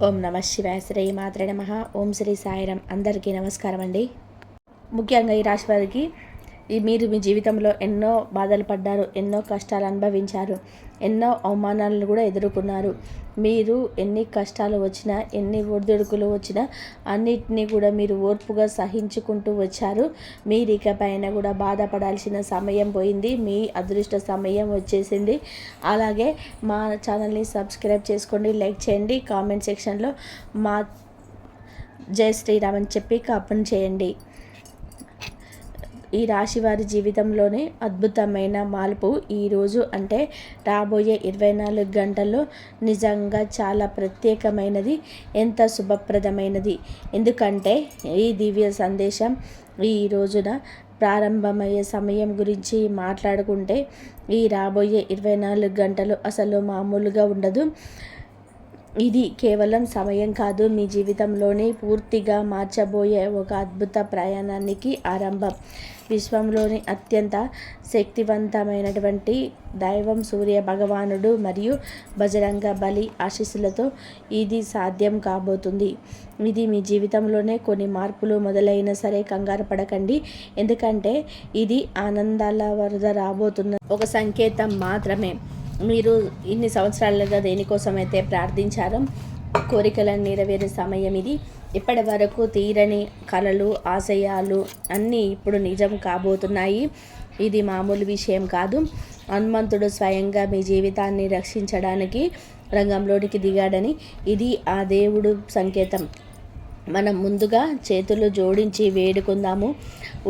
ఓం నమ శివాయ శ్రీ మాత్రే నమః. ఓం శ్రీ సాయిరాం. అందరికీ నమస్కారం అండి. ముఖ్యంగా ఈ రాశి వారికి మీరు మీ జీవితంలో ఎన్నో బాధలు పడ్డారు, ఎన్నో కష్టాలు అనుభవించారు, ఎన్నో అవమానాలను కూడా ఎదుర్కొన్నారు. మీరు ఎన్ని కష్టాలు వచ్చినా, ఎన్ని ఒడిదుడుకులు వచ్చినా అన్నిటినీ కూడా మీరు ఓర్పుగా సహించుకుంటూ వచ్చారు. మీరు ఇకపైన కూడా బాధపడాల్సిన సమయం పోయింది. మీ అదృష్ట సమయం వచ్చేసింది. అలాగే మా ఛానల్ని సబ్స్క్రైబ్ చేసుకోండి, లైక్ చేయండి, కామెంట్ సెక్షన్లో మా జై శ్రీరామ్ అని చెప్పి కామెంట్ చేయండి. ఈ రాశి వారి జీవితంలోనే అద్భుతమైన మార్పు ఈరోజు అంటే రాబోయే 24 గంటల్లో నిజంగా చాలా ప్రత్యేకమైనది, ఎంత శుభప్రదమైనది. ఎందుకంటే ఈ దివ్య సందేశం ఈ రోజున ప్రారంభమయ్యే సమయం గురించి మాట్లాడుకుంటే ఈ రాబోయే 24 గంటలు అసలు మామూలుగా ఉండదు. ఇది కేవలం సమయం కాదు, మీ జీవితంలోనే పూర్తిగా మార్చబోయే ఒక అద్భుత ప్రయాణానికి ఆరంభం. విశ్వంలోని అత్యంత శక్తివంతమైనటువంటి దైవం సూర్య భగవానుడు మరియు బజరంగ బలి ఆశీస్సులతో ఇది సాధ్యం కాబోతుంది. ఇది మీ జీవితంలోనే కొన్ని మార్పులు మొదలైనా సరే కంగారు పడకండి. ఎందుకంటే ఇది ఆనందాల వరద రాబోతున్న ఒక సంకేతం మాత్రమే. మీరు ఇన్ని సంవత్సరాలుగా దేనికోసమైతే ప్రార్థించారో కోరికలను నెరవేరే సమయం ఇది. ఇప్పటి వరకు తీరని కలలు, ఆశయాలు అన్నీ ఇప్పుడు నిజం కాబోతున్నాయి. ఇది మామూలు విషయం కాదు. హనుమంతుడు స్వయంగా మీ జీవితాన్ని రక్షించడానికి రంగంలోనికి దిగాడని ఇది ఆ దేవుడు సంకేతం. మనం ముందుగా చేతులు జోడించి వేడుకుందాము.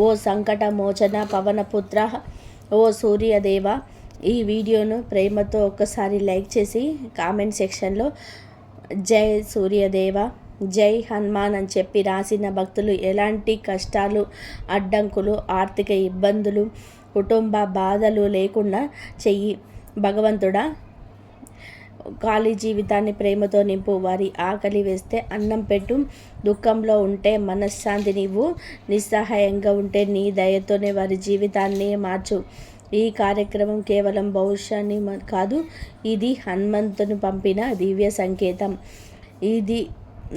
ఓ సంకట మోచన పవనపుత్ర, ఓ సూర్యదేవ. ఈ వీడియోను ప్రేమతో ఒక్కసారి లైక్ చేసి కామెంట్ సెక్షన్లో జై సూర్యదేవ, జై హనుమాన్ అని చెప్పి రాసిన భక్తులు ఎలాంటి కష్టాలు, అడ్డంకులు, ఆర్థిక ఇబ్బందులు, కుటుంబ బాధలు లేకుండా చెయ్యి. భగవంతుడా, ఖాళీ జీవితాన్ని ప్రేమతో నింపు. వారి ఆకలి వేస్తే అన్నం పెట్టు. దుఃఖంలో ఉంటే మనశ్శాంతినివ్వు. నిస్సహాయంగా ఉంటే నీ దయతోనే వారి జీవితాన్ని మార్చు. ఈ కార్యక్రమం కేవలం భవిష్యాన్ని కాదు, ఇది హనుమంతుని పంపిన దివ్య సంకేతం. ఇది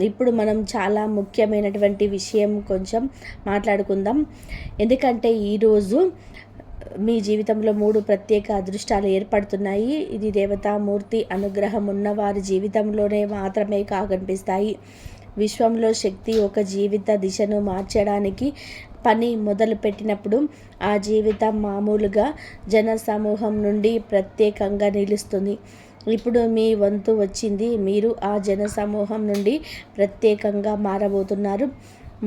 ఇప్పుడు మనం చాలా ముఖ్యమైనటువంటి విషయం కొంచెం మాట్లాడుకుందాం. ఎందుకంటే ఈరోజు మీ జీవితంలో 3 ప్రత్యేక అదృష్టాలు ఏర్పడుతున్నాయి. ఇది దేవతామూర్తి అనుగ్రహం ఉన్న వారి జీవితంలోనే మాత్రమే కనిపిస్తాయి. విశ్వంలో శక్తి ఒక జీవిత దిశను మార్చడానికి పని మొదలుపెట్టినప్పుడు ఆ జీవితం మామూలుగా జన సమూహం నుండి ప్రత్యేకంగా నిలుస్తుంది. ఇప్పుడు మీ వంతు వచ్చింది. మీరు ఆ జన సమూహం నుండి ప్రత్యేకంగా మారబోతున్నారు.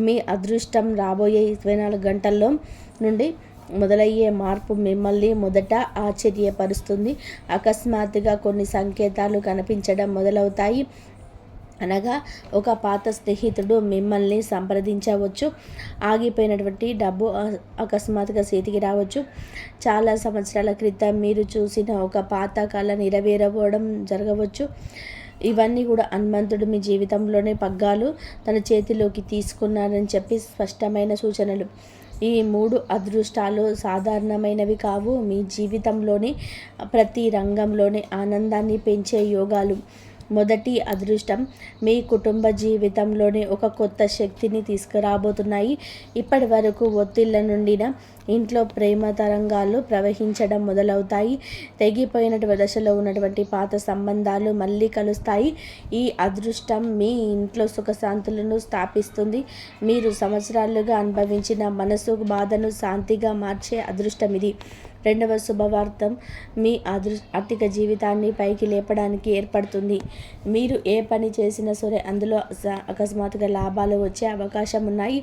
మీ అదృష్టం రాబోయే 24 గంటల్లో నుండి మొదలయ్యే మార్పు మిమ్మల్ని మొదట ఆశ్చర్యపరుస్తుంది. అకస్మాత్తుగా కొన్ని సంకేతాలు కనిపించడం మొదలవుతాయి. అనగా ఒక పాత స్నేహితుడు మిమ్మల్ని సంప్రదించవచ్చు. ఆగిపోయినటువంటి డబ్బు అకస్మాత్తుగా చేతికి రావచ్చు. చాలా సంవత్సరాల క్రితం మీరు చూసిన ఒక పాత కళ నెరవేరబోవడం జరగవచ్చు. ఇవన్నీ కూడా హనుమంతుడు మీ జీవితంలోనే పగ్గాలు తన చేతిలోకి తీసుకున్నారని చెప్పి స్పష్టమైన సూచనలు. ఈ 3 అదృష్టాలు సాధారణమైనవి కావు. మీ జీవితంలోని ప్రతి రంగంలోని ఆనందాన్ని పెంచే యోగాలు. మొదటి అదృష్టం మీ కుటుంబ జీవితంలోనే ఒక కొత్త శక్తిని తీసుకురాబోతున్నాయి. ఇప్పటి వరకు ఒత్తిళ్ల నుండిన ఇంట్లో ప్రేమ తరంగాలు ప్రవహించడం మొదలవుతాయి. తెగిపోయినటువంటి దశలో ఉన్నటువంటి పాత సంబంధాలు మళ్ళీ కలుస్తాయి. ఈ అదృష్టం మీ ఇంట్లో సుఖశాంతులను స్థాపిస్తుంది. మీరు సంవత్సరాలుగా అనుభవించిన మనసు బాధను శాంతిగా మార్చే అదృష్టం ఇది. రెండవ శుభవార్తం మీ ఆర్థిక జీవితాన్ని పైకి లేపడానికి ఏర్పడుతుంది. మీరు ఏ పని చేసినా సరే అందులో అకస్మాత్తుగా లాభాలు వచ్చే అవకాశం ఉన్నాయి.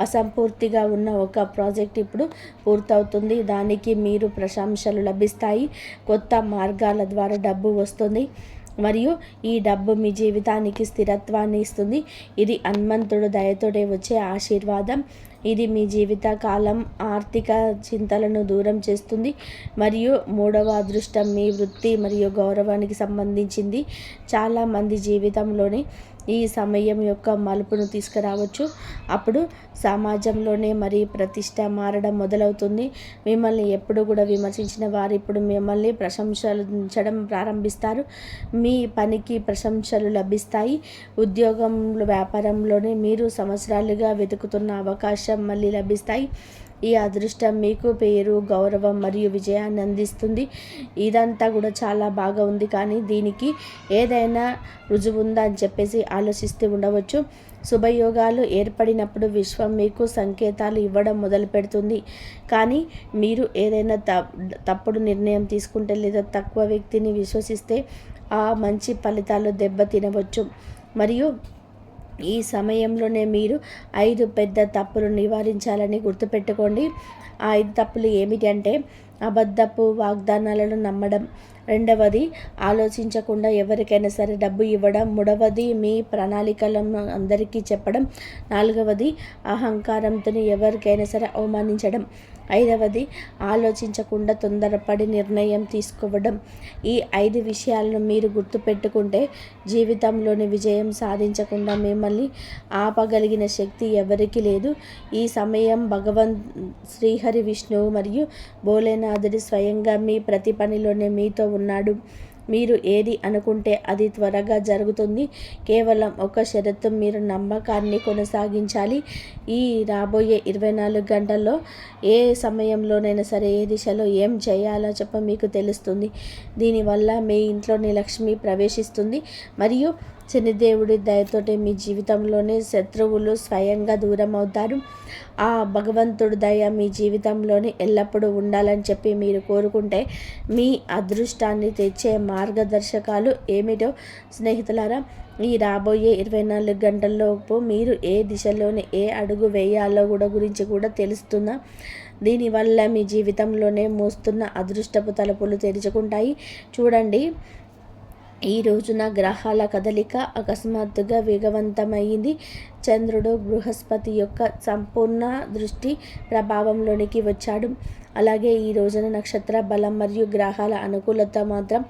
అసంపూర్తిగా ఉన్న ఒక ప్రాజెక్ట్ ఇప్పుడు పూర్తవుతుంది. దానికి మీరు ప్రశంసలు లభిస్తాయి. కొత్త మార్గాల ద్వారా డబ్బు వస్తుంది మరియు ఈ డబ్బు మీ జీవితానికి స్థిరత్వాన్ని ఇస్తుంది. ఇది హనుమంతుడు దయతోనే వచ్చే ఆశీర్వాదం. ఇది మీ జీవిత కాలం ఆర్థిక చింతలను దూరం చేస్తుంది. మరియు మూడవ అదృష్టం మీ వృత్తి మరియు గౌరవానికి సంబంధించింది. చాలామంది జీవితంలోని ఈ సమయం యొక్క మలుపును తీసుకురావచ్చు. అప్పుడు సమాజంలోనే మరి ప్రతిష్ట మారడం మొదలవుతుంది. మిమ్మల్ని ఎప్పుడు కూడా విమర్శించిన వారు ఇప్పుడు మిమ్మల్ని ప్రశంసించడం ప్రారంభిస్తారు. మీ పనికి ప్రశంసలు లభిస్తాయి. ఉద్యోగంలో వ్యాపారంలోనే మీరు సంవత్సరాలుగా వెతుకుతున్న అవకాశం మళ్ళీ లభిస్తాయి. ఈ అదృష్టం మీకు పేరు, గౌరవం మరియు విజయాన్ని అందిస్తుంది. ఇదంతా కూడా చాలా బాగా ఉంది, కానీ దీనికి ఏదైనా రుజువు ఉందా అని చెప్పేసి ఆలోచిస్తూ ఉండవచ్చు. శుభయోగాలు ఏర్పడినప్పుడు విశ్వం మీకు సంకేతాలు ఇవ్వడం మొదలు పెడుతుంది. కానీ మీరు ఏదైనా తప్పుడు నిర్ణయం తీసుకుంటే లేదా తక్కువ వ్యక్తిని విశ్వసిస్తే ఆ మంచి ఫలితాలు దెబ్బతినవచ్చు. మరియు ఈ సమయంలోనే మీరు 5 పెద్ద తప్పులు నివారించాలని గుర్తుపెట్టుకోండి. ఆ 5 తప్పులు ఏమిటి అంటే, అబద్ధపు వాగ్దానాలను నమ్మడం. రెండవది, ఆలోచించకుండా ఎవరికైనా సరే డబ్బు ఇవ్వడం. మూడవది, మీ ప్రణాళికలను అందరికీ చెప్పడం. నాలుగవది, అహంకారంతో ఎవరికైనా సరే అవమానించడం. ఐదవది, ఆలోచించకుండా తొందరపడి నిర్ణయం తీసుకోవడం. ఈ 5 విషయాలను మీరు గుర్తుపెట్టుకుంటే జీవితంలోని విజయం సాధించకుండా మిమ్మల్ని ఆపగలిగిన శక్తి ఎవరికీ లేదు. ఈ సమయం శ్రీహరి విష్ణువు మరియు భోలేనాథుడి స్వయంగా మీ ప్రతి పనిలోనే మీతో ఉన్నాడు. మీరు ఏది అనుకుంటే అది త్వరగా జరుగుతుంది. కేవలం ఒక షరతు, మీరు నమ్మకాన్ని కొనసాగించాలి. ఈ రాబోయే 24 గంటల్లో ఏ సమయంలోనైనా సరే ఏ దిశలో ఏం చేయాలో మీకు తెలుస్తుంది. దీనివల్ల మీ ఇంట్లోని లక్ష్మి ప్రవేశిస్తుంది మరియు శనిదేవుడి దయతోటి మీ జీవితంలోనే శత్రువులు స్వయంగా దూరం అవుతారు. ఆ భగవంతుడి దయ మీ జీవితంలోనే ఎల్లప్పుడూ ఉండాలని చెప్పి మీరు కోరుకుంటే మీ అదృష్టాన్ని తెచ్చే మార్గదర్శకాలు ఏమిటో స్నేహితులారా, ఈ రాబోయే 24 గంటల్లోపు మీరు ఏ దిశలోనే ఏ అడుగు వేయాలో గురించి కూడా తెలుస్తుందా. దీనివల్ల మీ జీవితంలోనే మోస్తున్న అదృష్టపు తలుపులు తెరుచుకుంటాయి. చూడండి, ఈ రోజున గ్రహాల కదలిక అకస్మాత్తుగా వేగవంతమైంది. చంద్రుడు బృహస్పతి యొక్క సంపూర్ణ దృష్టి ప్రభావంలోనికి వచ్చాడు. అలాగే ఈ రోజున నక్షత్ర బలం మరియు గ్రహాల అనుకూలత మాత్రం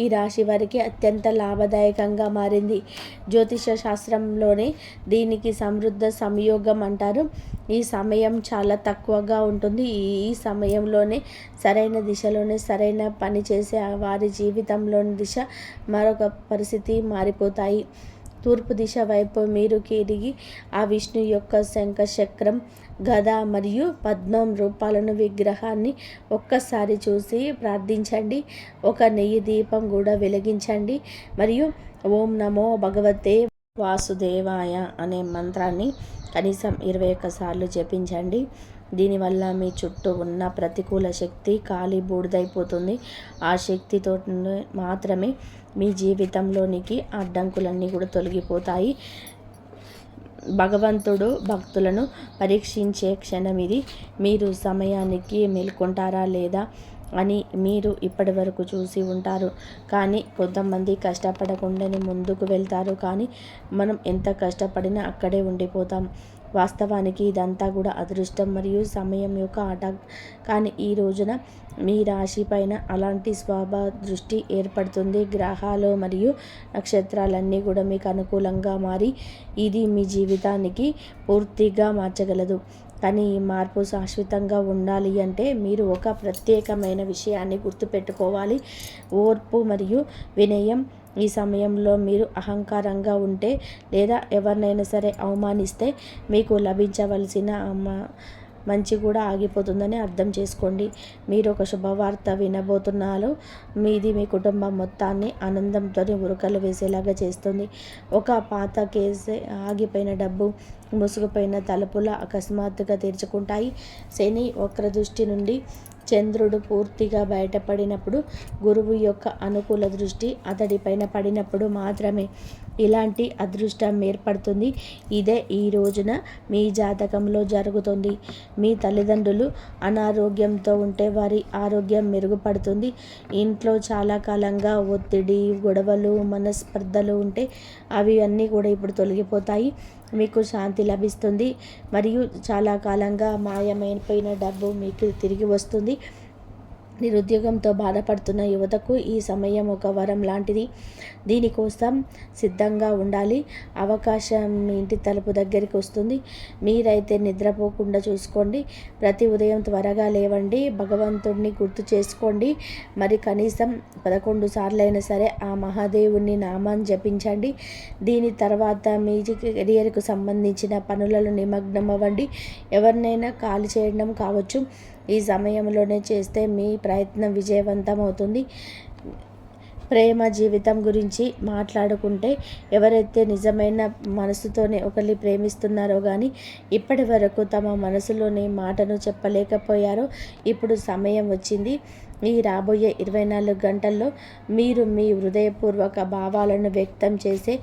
ఈ రాశి వారికి అత్యంత లాభదాయకంగా మారింది. జ్యోతిష శాస్త్రంలోనే దీనికి సమృద్ధ సంయోగం అంటారు. ఈ సమయం చాలా తక్కువగా ఉంటుంది. ఈ సమయంలోనే సరైన దిశలోనే సరైన పని చేసే వారి జీవితంలోని దిశ మరొక పరిస్థితి మారిపోతాయి. తూర్పు దిశ వైపు మీరు తిరిగి ఆ విష్ణు యొక్క శంఖ, చక్రం, గద మరియు పద్మం రూపాలను విగ్రహాన్ని ఒక్కసారి చూసి ప్రార్థించండి. ఒక నెయ్యి దీపం కూడా వెలిగించండి మరియు ఓం నమో భగవతే వాసుదేవాయ అనే మంత్రాన్ని కనీసం 21 సార్లు జపించండి. దీనివల్ల మీ చుట్టూ ఉన్న ప్రతికూల శక్తి కాలి బూడిదైపోతుంది. ఆ శక్తితో మాత్రమే మీ జీవితంలోనికి అడ్డంకులన్నీ కూడా తొలగిపోతాయి. భగవంతుడు భక్తులను పరీక్షించే క్షణం ఇది. మీరు సమయానికి మేల్కొంటారా లేదా అని మీరు ఇప్పటి వరకు చూసి ఉంటారు. కానీ కొంతమంది కష్టపడకుండానే ముందుకు వెళ్తారు. కానీ మనం ఎంత కష్టపడినా అక్కడే ఉండిపోతాం. వాస్తవానికి ఇదంతా కూడా అదృష్టం మరియు సమయం యొక్క ఆట. కానీ ఈ రోజున మీ రాశి పైన అలాంటి స్వభావ దృష్టి ఏర్పడుతుంది. గ్రహాలు మరియు నక్షత్రాలన్నీ కూడా మీకు అనుకూలంగా మారి ఇది మీ జీవితానికి పూర్తిగా మార్చగలదు. కానీ ఈ మార్పు శాశ్వతంగా ఉండాలి అంటే మీరు ఒక ప్రత్యేకమైన విషయాన్ని గుర్తుపెట్టుకోవాలి. ఓర్పు మరియు వినయం. ఈ సమయంలో మీరు అహంకారంగా ఉంటే లేదా ఎవరినైనా సరే అవమానిస్తే మీకు లభించవలసిన మంచి కూడా ఆగిపోతుందని అర్థం చేసుకోండి. మీరు ఒక శుభవార్త వినబోతున్నారు. మీది మీ కుటుంబం మొత్తాన్ని ఆనందంతో ఉరకలు వేసేలాగా చేస్తుంది. ఒక పాత కేసు, ఆగిపోయిన డబ్బు, మూసుకుపోయిన తలుపుల అకస్మాత్తుగా తెరుచుకుంటాయి. శని వక్ర దృష్టి నుండి చంద్రుడు పూర్తిగా బయటపడినప్పుడు, గురువు యొక్క అనుకూల దృష్టి అతడిపైన పడినప్పుడు మాత్రమే ఇలాంటి అదృష్టం ఏర్పడుతుంది. ఇదే ఈ రోజున మీ జాతకంలో జరుగుతుంది. మీ తల్లిదండ్రులు అనారోగ్యంతో ఉంటే వారి ఆరోగ్యం మెరుగుపడుతుంది. ఇంట్లో చాలా కాలంగా ఒత్తిడి, గొడవలు, మనస్పర్ధలు ఉంటే అవి అన్నీ కూడా ఇప్పుడు తొలగిపోతాయి. మీకు శాంతి లభిస్తుంది. మరియు చాలా కాలంగా మాయమైపోయిన డబ్బు మీకు తిరిగి వస్తుంది. నిరుద్యోగంతో బాధపడుతున్న యువతకు ఈ సమయం ఒక వరం లాంటిది. దీనికోసం సిద్ధంగా ఉండాలి. అవకాశం మీ ఇంటి తలుపు దగ్గరికి వస్తుంది. మీరైతే నిద్రపోకుండా చూసుకోండి. ప్రతి ఉదయం త్వరగా లేవండి. భగవంతుడిని గుర్తు చేసుకోండి. మరి కనీసం 11 సార్లు అయినా సరే ఆ మహాదేవుని నామాన్ని జపించండి. దీని తర్వాత మీ కెరియర్కు సంబంధించిన పనులలో నిమగ్నం అవ్వండి. ఎవరినైనా కాల్ చేయడం కావచ్చు, ఈ సమయంలోనే చేస్తే మీ ప్రయత్నం విజయవంతం అవుతుంది. ప్రేమ జీవితం గురించి మాట్లాడుకుంటే, ఎవరైతే నిజమైన మనసుతోనే ఒకరిని ప్రేమిస్తున్నారో కానీ ఇప్పటి వరకు తమ మనసులోని మాటను చెప్పలేకపోయారో ఇప్పుడు సమయం వచ్చింది. ఈ రాబోయే 24 గంటల్లో మీరు మీ హృదయపూర్వక భావాలను వ్యక్తం చేసే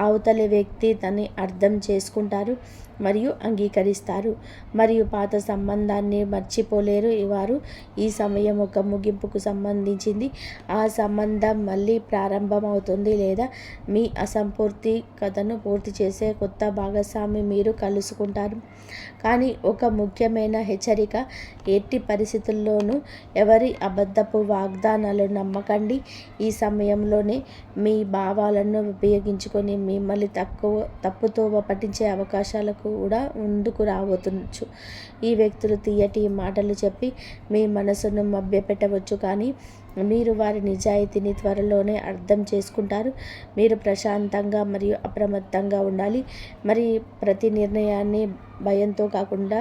అవతలి వ్యక్తి తనని అర్థం చేసుకుంటారు మరియు అంగీకరిస్తారు. మరియు పాత సంబంధాన్ని మర్చిపోలేరు. వారు ఈ సమయం ఒక ముగింపుకు సంబంధించింది. ఆ సంబంధం మళ్ళీ ప్రారంభమవుతుంది లేదా మీ అసంపూర్తి కథను పూర్తి చేసే కొత్త భాగస్వామి మీరు కలుసుకుంటారు. కానీ ఒక ముఖ్యమైన హెచ్చరిక, ఎట్టి పరిస్థితుల్లోనూ ఎవరి అబద్ధపు వాగ్దానాలు నమ్మకండి. ఈ సమయంలోనే మీ భావాలను ఉపయోగించుకొని మిమ్మల్ని తప్పుతోవ పట్టించే అవకాశాలకు కూడా ముందుకు రాబోతుండొచ్చు. ఈ వ్యక్తులు తీయటి మాటలు చెప్పి మీ మనసును మభ్యపెట్టవచ్చు, కానీ మీరు వారి నిజాయితీని త్వరలోనే అర్థం చేసుకుంటారు. మీరు ప్రశాంతంగా మరియు అప్రమత్తంగా ఉండాలి. మరి ప్రతి నిర్ణయాన్ని భయంతో కాకుండా,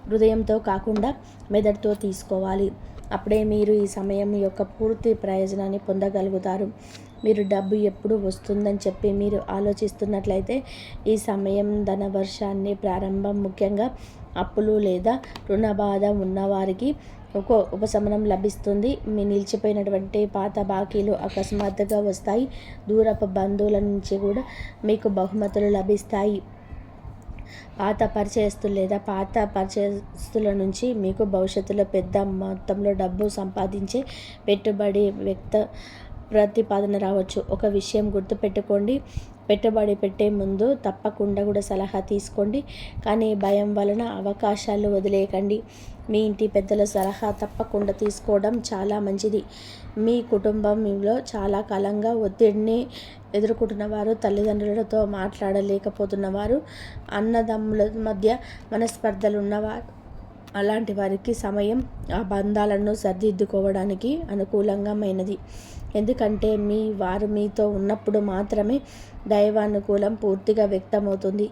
హృదయంతో కాకుండా మెదడుతో తీసుకోవాలి. అప్పుడే మీరు ఈ సమయం యొక్క పూర్తి ప్రయోజనాన్ని పొందగలుగుతారు. మీరు డబ్బు ఎప్పుడు వస్తుందని చెప్పి మీరు ఆలోచిస్తున్నట్లయితే ఈ సమయం ధనవర్షాన్ని ప్రారంభం. ముఖ్యంగా అప్పులు లేదా రుణ బాధ ఉన్నవారికి ఒక ఉపశమనం లభిస్తుంది. మీ నిలిచిపోయినటువంటి పాత బాకీలు అకస్మాత్తుగా వస్తాయి. దూరపు బంధువుల నుంచి కూడా మీకు బహుమతులు లభిస్తాయి. పాత పరిచయస్తుల నుంచి మీకు భవిష్యత్తులో పెద్ద మొత్తంలో డబ్బు సంపాదించే పెట్టుబడి ప్రతిపాదన రావచ్చు. ఒక విషయం గుర్తుపెట్టుకోండి, పెట్టుబడి పెట్టే ముందు తప్పకుండా కూడా సలహా తీసుకోండి, కానీ భయం వలన అవకాశాలు వదిలేయకండి. మీ ఇంటి పెద్దల సలహా తప్పకుండా తీసుకోవడం చాలా మంచిది. మీ కుటుంబంలో చాలా కాలంగా ఒత్తిడిని ఎదుర్కొంటున్నవారు, తల్లిదండ్రులతో మాట్లాడలేకపోతున్నవారు, అన్నదమ్ముల మధ్య మనస్పర్ధలు ఉన్నవారు, అలాంటి వారికి సమయం ఆ బంధాలను సరిదిద్దుకోవడానికి అనుకూలంగామైనది. ఎందుకంటే వారు మీతో ఉన్నప్పుడు మాత్రమే దైవానుకూలం పూర్తిగా వ్యక్తమవుతుంది.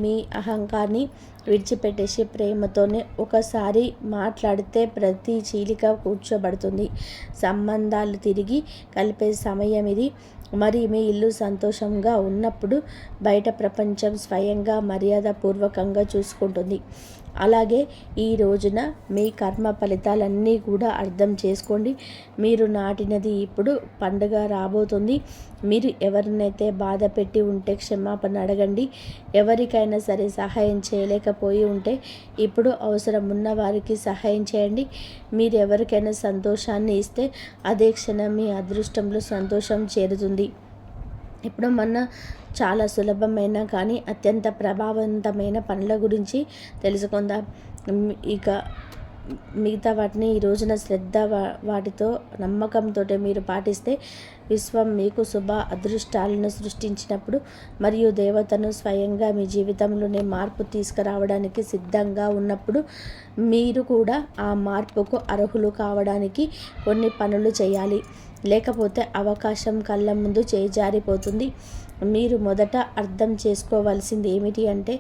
మీ అహంకారాన్ని విడిచిపెట్టేసి ప్రేమతోనే ఒకసారి మాట్లాడితే ప్రతి చీలిక కూర్చోబడుతుంది. సంబంధాలు తిరిగి కలిపే సమయం ఇది. మరి మీ ఇల్లు సంతోషంగా ఉన్నప్పుడు బయట ప్రపంచం స్వయంగా మర్యాదపూర్వకంగా చూసుకుంటుంది. అలాగే ఈ రోజున మీ కర్మ ఫలితాలన్నీ కూడా అర్థం చేసుకోండి. మీరు నాటినది ఇప్పుడు పండుగ రాబోతుంది. మీరు ఎవరినైతే బాధ పెట్టి ఉంటే క్షమాపణ అడగండి. ఎవరికైనా సరే సహాయం చేయలేకపోయి ఉంటే ఇప్పుడు అవసరం ఉన్న వారికి సహాయం చేయండి. మీరు ఎవరికైనా సంతోషాన్ని ఇస్తే అదే క్షణం మీ అదృష్టంలో సంతోషం చేరుతుంది. ఇప్పుడు చాలా సులభమైన కానీ అత్యంత ప్రభావవంతమైన పనుల గురించి తెలుసుకుందాం. ఇక మిగతా వాటిని ఈ రోజున వాటితో నమ్మకంతో మీరు పాటిస్తే విశ్వం మీకు శుభ అదృష్టాలను సృష్టించినప్పుడు మరియు దేవతను స్వయంగా మీ జీవితంలోనే మార్పు తీసుకురావడానికి సిద్ధంగా ఉన్నప్పుడు మీరు కూడా ఆ మార్పుకు అర్హులు కావడానికి కొన్ని పనులు చేయాలి. లేకపోతే అవకాశం కళ్ళ ముందు చేజారిపోతుంది. మీరు మొదట అర్థం చేసుకోవాల్సింది ఏమిటి అంటే,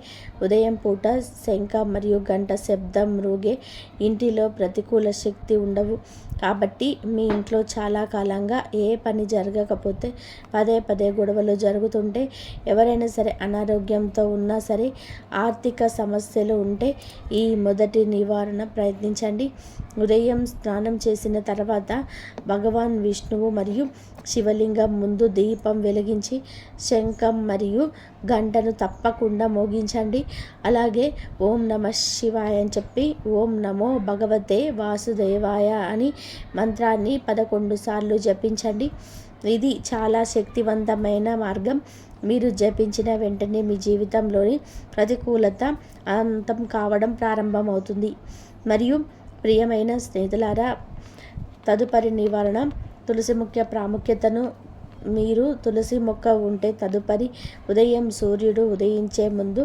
ఉదయం పూట శంఖ మరియు గంట శబ్దం మ్రోగే ఇంటిలో ప్రతికూల శక్తి ఉండవు. కాబట్టి మీ ఇంట్లో చాలా కాలంగా ఏ పని జరగకపోతే, పదే పదే గొడవలు జరుగుతుంటే, ఎవరైనా సరే అనారోగ్యంతో ఉన్నా సరే, ఆర్థిక సమస్యలు ఉంటే ఈ మొదటి నివారణ ప్రయత్నించండి. ఉదయం స్నానం చేసిన తర్వాత భగవాన్ విష్ణువు మరియు శివలింగం ముందు దీపం వెలిగించి శంఖం మరియు గంటను తప్పకుండా మోగించండి. అలాగే ఓం నమ శివాయ అని చెప్పి ఓం నమో భగవతే వాసుదేవాయ అని మంత్రాన్ని 11 సార్లు జపించండి. ఇది చాలా శక్తివంతమైన మార్గం. మీరు జపించిన వెంటనే మీ జీవితంలోని ప్రతికూలత అంతం కావడం ప్రారంభమవుతుంది. మరియు ప్రియమైన స్నేహితులారా, తదుపరి నివారణ తులసి మొక్క ప్రాముఖ్యతను. మీరు తులసి మొక్క ఉంటే తదుపరి ఉదయం సూర్యుడు ఉదయించే ముందు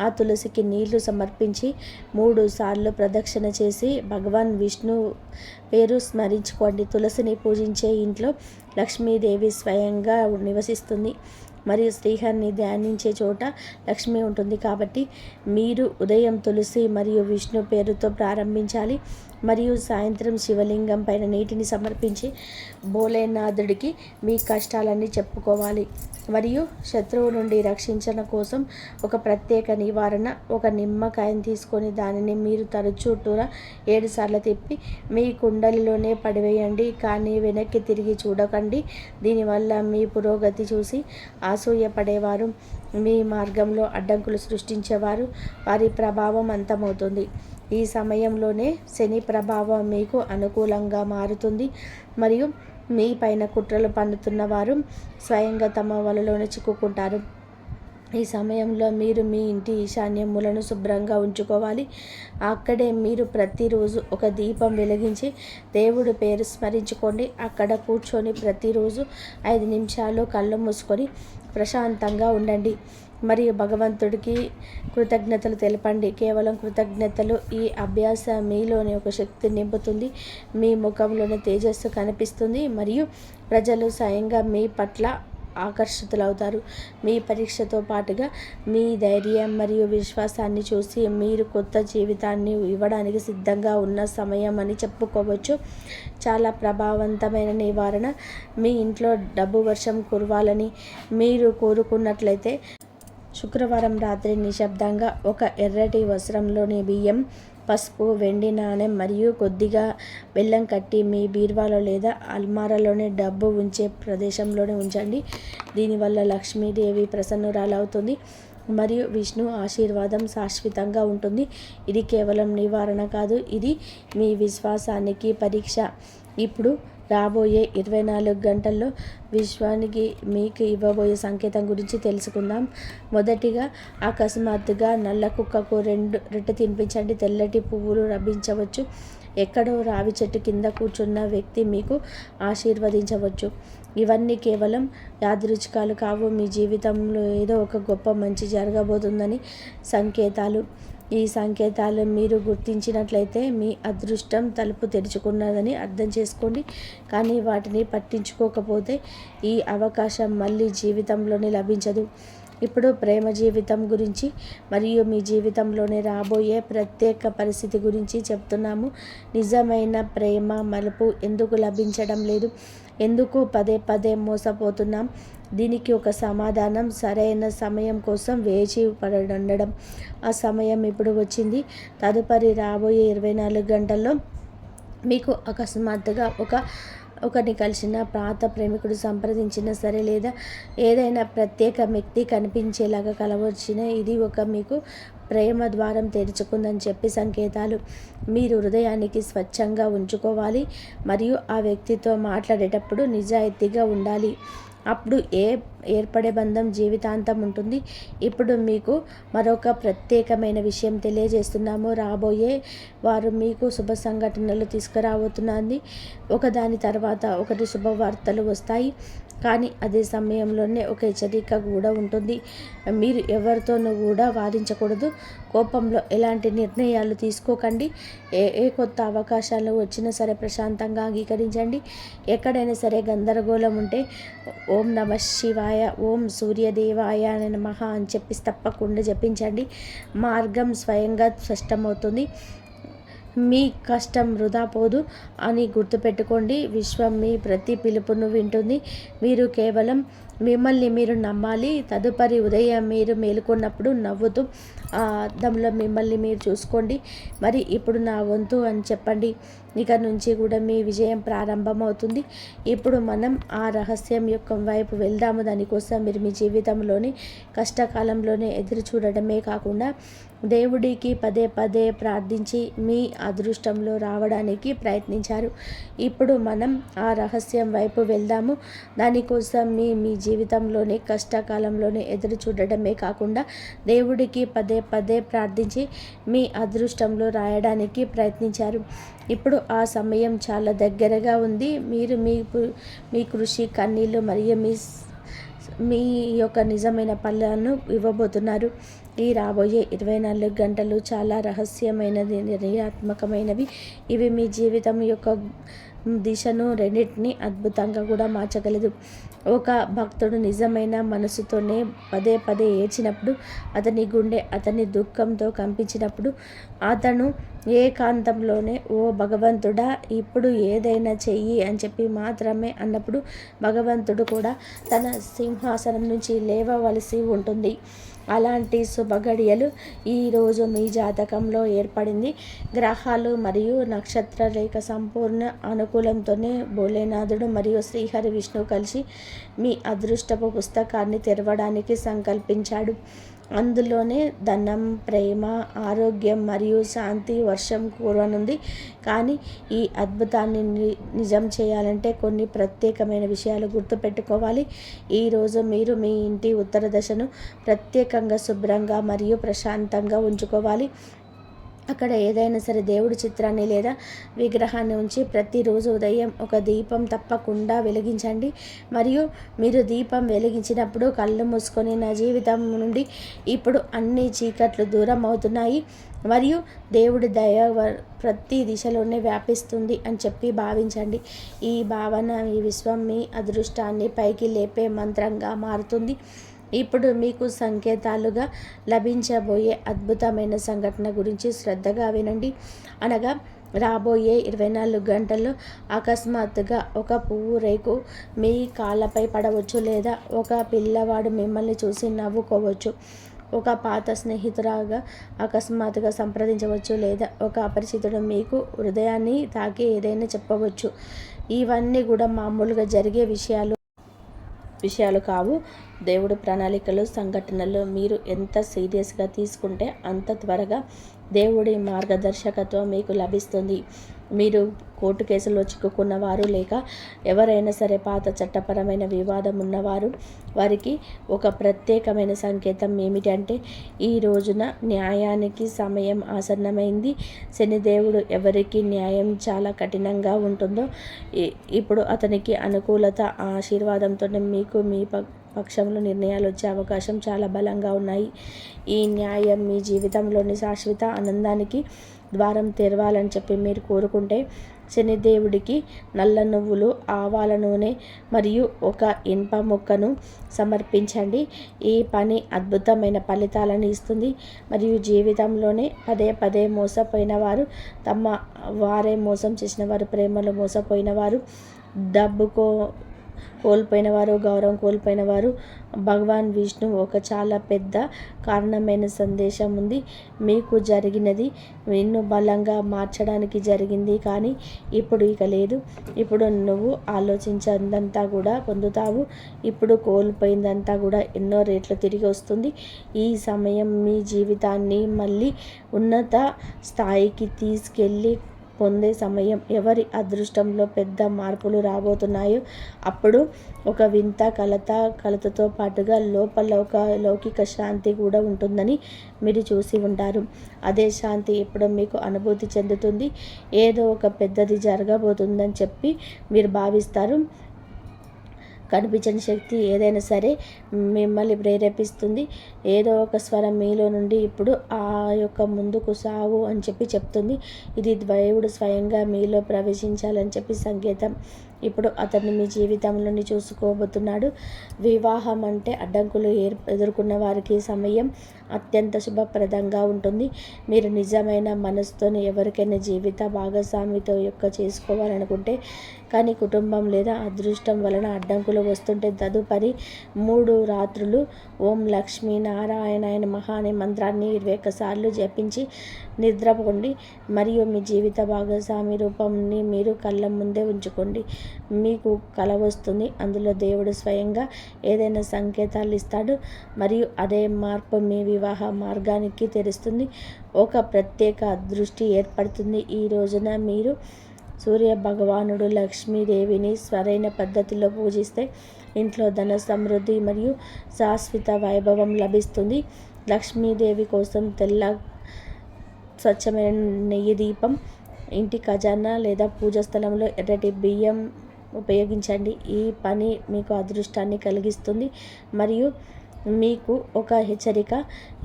ఆ తులసికి నీళ్లు సమర్పించి 3 సార్లు ప్రదక్షిణ చేసి భగవాన్ విష్ణు పేరు స్మరించుకోండి. తులసిని పూజించే ఇంట్లో లక్ష్మీదేవి స్వయంగా నివసిస్తుంది మరియు శ్రీహరిని ధ్యానించే చోట లక్ష్మి ఉంటుంది. కాబట్టి మీరు ఉదయం తులసి మరియు విష్ణు పేరుతో ప్రారంభించాలి మరియు సాయంత్రం శివలింగం పైన నీటిని సమర్పించి భోలేనాథుడికి మీ కష్టాలన్నీ చెప్పుకోవాలి. మరియు శత్రువు నుండి రక్షించడం కోసం ఒక ప్రత్యేక నివారణ, ఒక నిమ్మకాయను తీసుకొని దానిని మీరు తరచుటూరా 7 సార్లు తిప్పి మీ కుండలిలోనే పడివేయండి. కానీ వెనక్కి తిరిగి చూడకండి. దీనివల్ల మీ పురోగతి చూసి అసూయపడేవారు, మీ మార్గంలో అడ్డంకులు సృష్టించేవారు, వారి ప్రభావం అంతమవుతుంది. ఈ సమయంలోనే శని ప్రభావం మీకు అనుకూలంగా మారుతుంది మరియు మీ పైన కుట్రలు పన్నుతున్న వారు స్వయంగా తమ వలలోనే చిక్కుకుంటారు. ఈ సమయంలో మీరు మీ ఇంటి ఈశాన్య మూలను శుభ్రంగా ఉంచుకోవాలి. అక్కడే మీరు ప్రతిరోజు ఒక దీపం వెలిగించి దేవుడి పేరు స్మరించుకోండి. అక్కడ కూర్చొని ప్రతిరోజు 5 నిమిషాలు కళ్ళు మూసుకొని ప్రశాంతంగా ఉండండి మరియు భగవంతుడికి కృతజ్ఞతలు తెలపండి. కేవలం కృతజ్ఞతలు. ఈ అభ్యాసం మీలోని ఒక శక్తి నింపుతుంది. మీ ముఖంలోని తేజస్సు కనిపిస్తుంది మరియు ప్రజలు స్వయంగా మీ పట్ల ఆకర్షితులవుతారు. మీ పరీక్షతో పాటుగా మీ ధైర్యం మరియు విశ్వాసాన్ని చూసి మీరు కొత్త జీవితాన్ని ఇవ్వడానికి సిద్ధంగా ఉన్న సమయం అని చెప్పుకోవచ్చు. చాలా ప్రభావవంతమైన నివారణ. మీ ఇంట్లో డబ్బు వర్షం కురవాలని మీరు కోరుకున్నట్లయితే శుక్రవారం రాత్రి నిశ్శబ్దంగా ఒక ఎర్రటి వస్త్రంలోని బియ్యం, పసుపు, వెండి నాణెం మరియు కొద్దిగా బెల్లం కట్టి మీ బీరువాలో లేదా అల్మారాలోనే డబ్బు ఉంచే ప్రదేశంలోనే ఉంచండి. దీనివల్ల లక్ష్మీదేవి ప్రసన్నురాలవుతుంది మరియు విష్ణు ఆశీర్వాదం శాశ్వతంగా ఉంటుంది. ఇది కేవలం నివారణ కాదు, ఇది మీ విశ్వాసానికి పరీక్ష. ఇప్పుడు రాబోయే 24 గంటల్లో విశ్వానికి మీకు ఇవ్వబోయే సంకేతం గురించి తెలుసుకుందాం. మొదటిగా, అకస్మాత్తుగా నల్ల కుక్కకు రొట్టె తినిపించండి. తెల్లటి పువ్వులు లభించవచ్చు. ఎక్కడో రావి చెట్టు కింద కూర్చున్న వ్యక్తి మీకు ఆశీర్వదించవచ్చు. ఇవన్నీ కేవలం యాదృచ్ఛికాలు కావు. మీ జీవితంలో ఏదో ఒక గొప్ప మంచి జరగబోతుందని సంకేతాలు. ఈ సంకేతాలు మీరు గుర్తించినట్లయితే మీ అదృష్టం తలుపు తెరుచుకున్నదని అర్థం చేసుకోండి. కానీ వాటిని పట్టించుకోకపోతే ఈ అవకాశం మళ్ళీ జీవితంలోనే లభించదు. ఇప్పుడు ప్రేమ జీవితం గురించి మరియు మీ జీవితంలోనే రాబోయే ప్రత్యేక పరిస్థితి గురించి చెప్తున్నాము. నిజమైన ప్రేమ మలుపు ఎందుకు లభించడం లేదు? ఎందుకు పదే పదే మోసపోతున్నాం? దీనికి ఒక సమాధానం సరైన సమయం కోసం వేచి పడడం. ఆ సమయం ఇప్పుడు వచ్చింది. తదుపరి రాబోయే 24 గంటల్లో మీకు అకస్మాత్తుగా ఒకరిని కలిసిన, పాత ప్రేమికుడు సంప్రదించినా సరే, లేదా ఏదైనా ప్రత్యేక వ్యక్తి కనిపించేలాగా కలవచ్చిన, ఇది ఒక మీకు ప్రేమ ద్వారం తెరుచుకుందని చెప్పి సంకేతాలు. మీరు హృదయానికి స్వచ్ఛంగా ఉంచుకోవాలి మరియు ఆ వ్యక్తితో మాట్లాడేటప్పుడు నిజాయితీగా ఉండాలి. అప్పుడు ఏర్పడే బంధం జీవితాంతం ఉంటుంది. ఇప్పుడు మీకు మరొక ప్రత్యేకమైన విషయం తెలియజేస్తున్నాము. రాబోయే వారు మీకు శుభ సంఘటనలు తీసుకురాబోతున్నది. ఒకదాని తర్వాత ఒకటి శుభవార్తలు వస్తాయి. కానీ అదే సమయంలోనే ఒక హెచ్చరిక కూడా ఉంటుంది. మీరు ఎవరితోనూ కూడా వాదించకూడదు. కోపంలో ఎలాంటి నిర్ణయాలు తీసుకోకండి. ఏ కొత్త అవకాశాలు వచ్చినా సరే ప్రశాంతంగా అంగీకరించండి. ఎక్కడైనా సరే గందరగోళం ఉంటే ఓం నమ శివాయ, ఓం సూర్యదేవాయ నమః అని చెప్పి తప్పకుండా జపించండి. మార్గం స్వయంగా స్పష్టమవుతుంది. మీ కష్టం వృధా పోదు అని గుర్తుపెట్టుకోండి. విశ్వం మీ ప్రతి పిలుపును వింటుంది. మీరు కేవలం మిమ్మల్ని మీరు నమ్మాలి. తదుపరి ఉదయం మీరు మేలుకున్నప్పుడు నవ్వుతూ ఆ అద్దంలో మిమ్మల్ని మీరు చూసుకోండి. మరి ఇప్పుడు నా వంతు అని చెప్పండి. ఇక నుంచి కూడా మీ విజయం ప్రారంభమవుతుంది. ఇప్పుడు మనం ఆ రహస్యం యొక్క వైపు వెళ్దాము. దానికోసం మీరు మీ జీవితంలోని కష్టకాలంలోనే ఎదురు చూడడమే కాకుండా దేవుడికి పదే పదే ప్రార్థించి మీ అదృష్టంలో రావడానికి ప్రయత్నించారు. ఇప్పుడు మనం ఆ రహస్యం వైపు వెళ్దాము. దానికోసం మీ జీవితంలోని కష్టకాలంలోనే ఎదురు చూడడమే కాకుండా దేవుడికి పదే పదే ప్రార్థించి మీ అదృష్టంలో రాయడానికి ప్రయత్నించారు. ఇప్పుడు ఆ సమయం చాలా దగ్గరగా ఉంది. మీరు మీ కృషి, కన్నీళ్ళు మరియు మీ యొక్క నిజమైన ఫలాలను ఇవ్వబోతున్నారు. ఈ రాబోయే 24 గంటలు చాలా రహస్యమైనది, నిర్ణయాత్మకమైనవి. ఇవి మీ జీవితం యొక్క దిశను రెండింటినీ అద్భుతంగా కూడా మార్చగలదు. ఒక భక్తుడు నిజమైన మనసుతోనే పదే పదే ఏడ్చినప్పుడు, అతని గుండె అతని దుఃఖంతో కంపించినప్పుడు, అతను ఏకాంతంలోనే ఓ భగవంతుడా ఇప్పుడు ఏదైనా చెయ్యి అని చెప్పి మాత్రమే అన్నప్పుడు భగవంతుడు కూడా తన సింహాసనం నుంచి లేవవలసి ఉంటుంది. అలాంటి శుభగడియలు ఈరోజు మీ జాతకంలో ఏర్పడింది. గ్రహాలు మరియు నక్షత్ర రేఖ సంపూర్ణ అనుకూలంతోనే భోలేనాథుడు మరియు శ్రీహరి విష్ణువు కలిసి మీ అదృష్టపు పుస్తకాన్ని తెరవడానికి సంకల్పించాడు. అందులోనే ధనం, ప్రేమ, ఆరోగ్యం మరియు శాంతి వర్షం కురవనుంది. కానీ ఈ అద్భుతాన్ని నిజం చేయాలంటే కొన్ని ప్రత్యేకమైన విషయాలు గుర్తుపెట్టుకోవాలి. ఈరోజు మీరు మీ ఇంటి ఉత్తర దశను ప్రత్యేకంగా శుభ్రంగా మరియు ప్రశాంతంగా ఉంచుకోవాలి. అక్కడ ఏదైనా సరే దేవుడి చిత్రాన్ని లేదా విగ్రహాన్ని ఉంచి ప్రతిరోజు ఉదయం ఒక దీపం తప్పకుండా వెలిగించండి. మరియు మీరు దీపం వెలిగించినప్పుడు కళ్ళు మూసుకొని నా జీవితం నుండి ఇప్పుడు అన్ని చీకట్లు దూరం అవుతున్నాయి మరియు దేవుడి దయ ప్రతి దిశలోనే వ్యాపిస్తుంది అని చెప్పి భావించండి. ఈ భావన ఈ విశ్వం మీ అదృష్టాన్ని పైకి లేపే మంత్రంగా మారుతుంది. ఇప్పుడు మీకు సంకేతాలుగా లభించబోయే అద్భుతమైన సంఘటన గురించి శ్రద్ధగా వినండి. అనగా రాబోయే 24 గంటల్లో అకస్మాత్తుగా ఒక పువ్వు రేకు మీ కాళ్ళపై పడవచ్చు, లేదా ఒక పిల్లవాడు మిమ్మల్ని చూసి నవ్వుకోవచ్చు. ఒక పాత స్నేహితురాగా అకస్మాత్తుగా సంప్రదించవచ్చు, లేదా ఒక అపరిచితుడు మీకు హృదయాన్ని తాకి ఏదైనా చెప్పవచ్చు. ఇవన్నీ కూడా మామూలుగా జరిగే విషయాలు కావు. దేవుడి ప్రణాళికలు, సంఘటనలు మీరు ఎంత సీరియస్గా తీసుకుంటే అంత త్వరగా దేవుడి మార్గదర్శకత్వం మీకు లభిస్తుంది. మీరు కోర్టు కేసులో చిక్కుకున్నవారు, లేక ఎవరైనా సరే పాత చట్టపరమైన వివాదం ఉన్నవారు, వారికి ఒక ప్రత్యేకమైన సంకేతం ఏమిటంటే ఈ రోజున న్యాయానికి సమయం ఆసన్నమైంది. శనిదేవుడు ఎవరికి న్యాయం చాలా కఠినంగా ఉంటుందో ఇప్పుడు అతనికి అనుకూలత ఆశీర్వాదంతోనే మీకు మీ పక్షంలో నిర్ణయాలు వచ్చే అవకాశం చాలా బలంగా ఉన్నాయి. ఈ న్యాయం మీ జీవితంలోని శాశ్వత ఆనందానికి ద్వారం తెరవాలని చెప్పి మీరు కోరుకుంటే శనిదేవుడికి నల్ల నువ్వులు, ఆవాల నూనె మరియు ఒక ఇనుప ముక్కను సమర్పించండి. ఈ పని అద్భుతమైన ఫలితాలను ఇస్తుంది. మరియు జీవితంలోనే పదే పదే మోసపోయిన వారు, వారే మోసం చేసిన వారు, ప్రేమలో మోసపోయిన వారు, డబ్బు కోల్పోయిన వారు, గౌరవం కోల్పోయిన వారు, భగవాన్ విష్ణు ఒక చాలా పెద్ద కారణమైన సందేశం ఉంది. మీకు జరిగినది నిన్ను బలంగా మార్చడానికి జరిగింది, కానీ ఇప్పుడు ఇక లేదు. ఇప్పుడు నువ్వు ఆలోచించిందంతా కూడా పొందుతావు. ఇప్పుడు కోల్పోయిందంతా కూడా ఎన్నో రెట్లు తిరిగి వస్తుంది. ఈ సమయం మీ జీవితాన్ని మళ్ళీ ఉన్నత స్థాయికి తీసుకెళ్ళి పొందే సమయం. ఎవరి అదృష్టంలో పెద్ద మార్పులు రాబోతున్నాయో అప్పుడు ఒక వింత కలతతో పాటుగా లోపల ఒక లౌకిక శాంతి కూడా ఉంటుందని మీరు చూసి ఉంటారు. అదే శాంతి ఇప్పుడు మీకు అనుభూతి చెందుతుంది. ఏదో ఒక పెద్దది జరగబోతుందని చెప్పి మీరు భావిస్తారు. కనిపించని శక్తి ఏదైనా సరే మిమ్మల్ని ప్రేరేపిస్తుంది. ఏదో ఒక స్వరం మీలో నుండి ఇప్పుడు ఆ యొక్క ముందుకు సాగు అని చెప్పి చెప్తుంది. ఇది దేవుడు స్వయంగా మీలో ప్రవేశించాలని చెప్పి సంకేతం. ఇప్పుడు అతన్ని మీ జీవితంలోని చూసుకోబోతున్నాడు. వివాహం అంటే అడ్డంకులు ఎదుర్కొన్న వారికి సమయం అత్యంత శుభప్రదంగా ఉంటుంది. మీరు నిజమైన మనసుతోని ఎవరికైనా జీవిత భాగస్వామితో చేసుకోవాలనుకుంటే కానీ కుటుంబం లేదా అదృష్టం వలన అడ్డంకులు వస్తుంటే తదుపరి 3 రాత్రులు ఓం లక్ష్మీ నారాయణాయ నమః అనే మంత్రాన్ని 21 సార్లు జపించి నిద్రపోండి. మరియు మీ జీవిత భాగస్వామి రూపంని మీరు కళ్ళ ముందే ఉంచుకోండి. మీకు కల వస్తుంది. అందులో దేవుడు స్వయంగా ఏదైనా సంకేతాలు ఇస్తాడు మరియు అదే మార్పు మీ వివాహ మార్గానికి తెరుస్తుంది. ఒక ప్రత్యేక దృష్టి ఏర్పడుతుంది. ఈ రోజున మీరు సూర్య భగవానుడు లక్ష్మీదేవిని సరైన పద్ధతిలో పూజిస్తే ఇంట్లో ధన సమృద్ధి మరియు శాశ్వత వైభవం లభిస్తుంది. లక్ష్మీదేవి కోసం తెల్ల స్వచ్ఛమైన నెయ్యి దీపం, ఇంటి ఖజానా లేదా పూజా స్థలంలో ఎర్రటి బియ్యం ఉపయోగించండి. ఈ పని మీకు అదృష్టాన్ని కలిగిస్తుంది. మరియు మీకు ఒక హెచ్చరిక,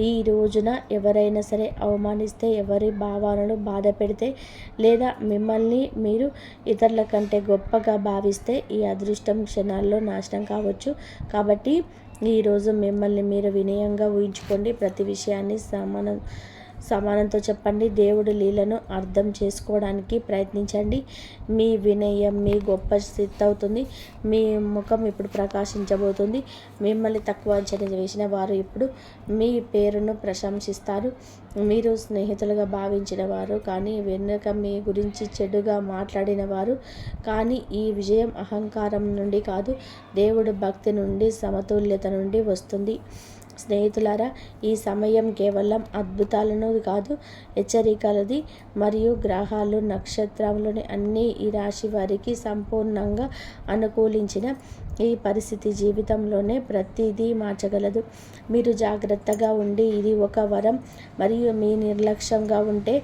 ఈ రోజున ఎవరైనా సరే అవమానిస్తే, ఎవరి భావాలను బాధ పెడితే లేదా మిమ్మల్ని మీరు ఇతరుల కంటే గొప్పగా భావిస్తే ఈ అదృష్టం క్షణాల్లో నాశనం కావచ్చు. కాబట్టి ఈరోజు మిమ్మల్ని మీరు వినయంగా ఊహించుకోండి. ప్రతి విషయాన్ని సమానంతో చెప్పండి. దేవుడి లీలను అర్థం చేసుకోవడానికి ప్రయత్నించండి. మీ వినయం మీ గొప్ప స్థితి అవుతుంది. మీ ముఖం ఇప్పుడు ప్రకాశించబోతుంది. మిమ్మల్ని తక్కువ అంచనా వేసిన వారు ఇప్పుడు మీ పేరును ప్రశంసిస్తారు. మీరు స్నేహితులుగా భావించిన వారు కానీ వెనుక మీ గురించి చెడుగా మాట్లాడిన వారు కానీ ఈ విజయం అహంకారం నుండి కాదు, దేవుడు భక్తి నుండి సమతుల్యత నుండి వస్తుంది. స్నేహితులారా, ఈ సమయం కేవలం అద్భుతాలను కాదు, హెచ్చరికలది. మరియు గ్రహాలు నక్షత్రంలోని అన్ని ఈ రాశి వారికి సంపూర్ణంగా అనుకూలించిన ఈ పరిస్థితి జీవితంలోనే ప్రతిదీ మార్చగలదు. మీరు జాగ్రత్తగా ఉండి ఇది ఒక వరం మరియు మీ నిర్లక్ష్యంగా ఉంటే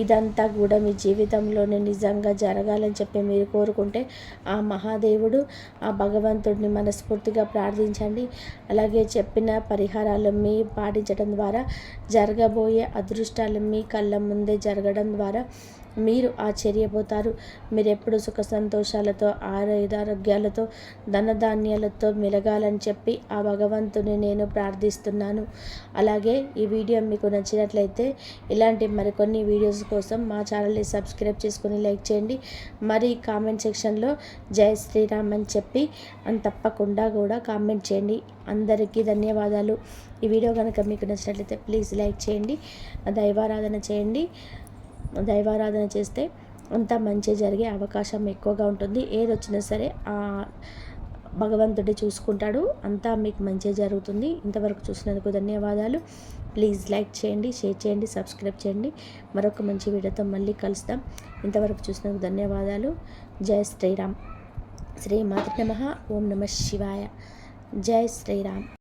ఇదంతా కూడా మీ జీవితంలోనే నిజంగా జరగాలని చెప్పి మీరు కోరుకుంటే ఆ మహాదేవుడు ఆ భగవంతుడిని మనస్ఫూర్తిగా ప్రార్థించండి. అలాగే చెప్పిన పరిహారాలు మీ పాటించడం ద్వారా జరగబోయే అదృష్టాలు మీ కళ్ళ ముందే జరగడం ద్వారా మీరు ఆశ్చర్యపోతారు. మీరు ఎప్పుడు సుఖ సంతోషాలతో ఆరోగ్యాలతో ధనధాన్యాలతో మెలగాలని చెప్పి ఆ భగవంతుని నేను ప్రార్థిస్తున్నాను. అలాగే ఈ వీడియో మీకు నచ్చినట్లయితే ఇలాంటి మరికొన్ని వీడియోస్ కోసం మా ఛానల్ని సబ్స్క్రైబ్ చేసుకొని లైక్ చేయండి. మరి కామెంట్ సెక్షన్లో జై శ్రీరామ్ అని చెప్పి తప్పకుండా కూడా కామెంట్ చేయండి. అందరికీ ధన్యవాదాలు. ఈ వీడియో కనుక మీకు నచ్చినట్లయితే ప్లీజ్ లైక్ చేయండి. దైవారాధన చేయండి. దైవారాధన చేస్తే అంతా మంచి జరిగే అవకాశం ఎక్కువగా ఉంటుంది. ఏది వచ్చినా సరే ఆ భగవంతుడి చూసుకుంటాడు. అంతా మీకు మంచి జరుగుతుంది. ఇంతవరకు చూసినందుకు ధన్యవాదాలు. ప్లీజ్ లైక్ చేయండి, షేర్ చేయండి, సబ్స్క్రైబ్ చేయండి. మరొక మంచి వీడియోతో మళ్ళీ కలుస్తాం. ఇంతవరకు చూసినందుకు ధన్యవాదాలు. జై శ్రీరామ్. శ్రీమాతృ నమః. ఓం నమః శివాయ. జై శ్రీరామ్.